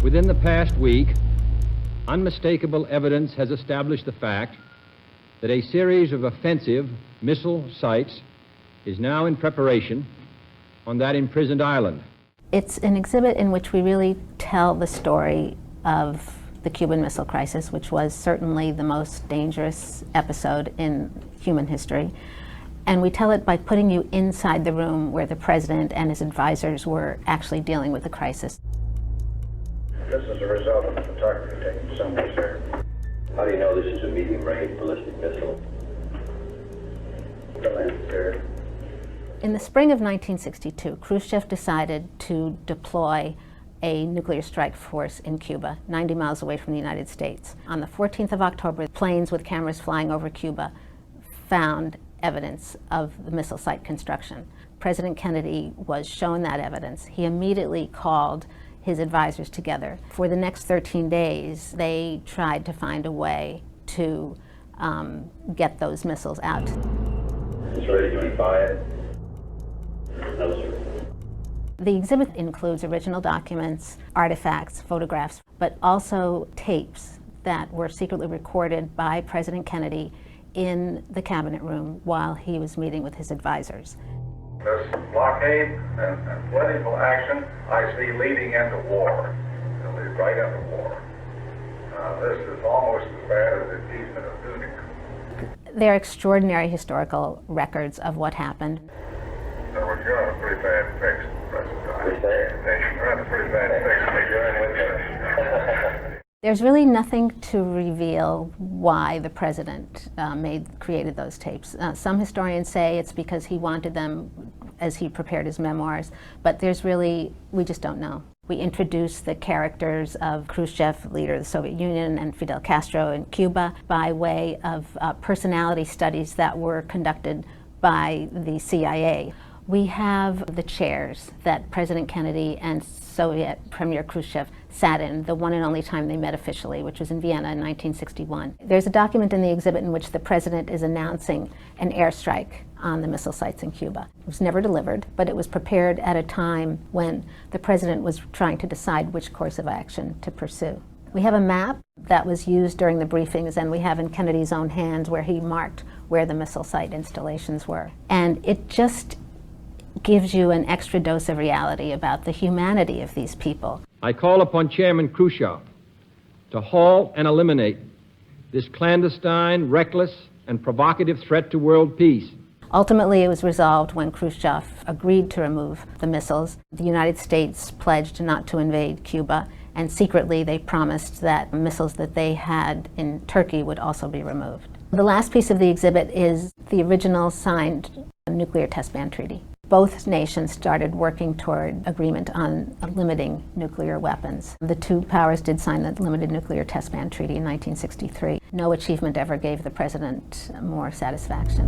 Within the past week, unmistakable evidence has established the fact that a series of offensive missile sites is now in preparation on that imprisoned island. It's an exhibit in which we really tell the story of the Cuban Missile Crisis, which was certainly the most dangerous episode in human history. And we tell it by putting you inside the room where the president and his advisors were actually dealing with the crisis. This is a result of the photography taken somewhere, sir. How do you know this is a medium-range ballistic missile? The lens, sir. In the spring of 1962, Khrushchev decided to deploy a nuclear strike force in Cuba, 90 miles away from the United States. On the 14th of October, planes with cameras flying over Cuba found evidence of the missile site construction. President Kennedy was shown that evidence. He immediately called his advisors together. For the next 13 days, they tried to find a way to get those missiles out. It's ready to be fired? No, sir. The exhibit includes original documents, artifacts, photographs, but also tapes that were secretly recorded by President Kennedy in the cabinet room while he was meeting with his advisors. This blockade and political action I see leading into war. It'll lead right into war. This is almost as bad as the achievement of Munich. They're extraordinary historical records of what happened. So we're doing a pretty bad fix, President. We're in a pretty bad fix. There's really nothing to reveal why the president created those tapes. Some historians say it's because he wanted them as he prepared his memoirs, but we just don't know. We introduce the characters of Khrushchev, leader of the Soviet Union, and Fidel Castro in Cuba by way of personality studies that were conducted by the CIA. We have the chairs that President Kennedy and Soviet Premier Khrushchev sat in, the one and only time they met officially, which was in Vienna in 1961. There's a document in the exhibit in which the president is announcing an airstrike on the missile sites in Cuba. It was never delivered, but it was prepared at a time when the president was trying to decide which course of action to pursue. We have a map that was used during the briefings, and we have in Kennedy's own hands where he marked where the missile site installations were. And it just gives you an extra dose of reality about the humanity of these people. I call upon Chairman Khrushchev to halt and eliminate this clandestine, reckless, and provocative threat to world peace. Ultimately, it was resolved when Khrushchev agreed to remove the missiles. The United States pledged not to invade Cuba, and secretly they promised that missiles that they had in Turkey would also be removed. The last piece of the exhibit is the original signed nuclear test ban treaty. Both nations started working toward agreement on limiting nuclear weapons. The two powers did sign the Limited Nuclear Test Ban Treaty in 1963. No achievement ever gave the president more satisfaction.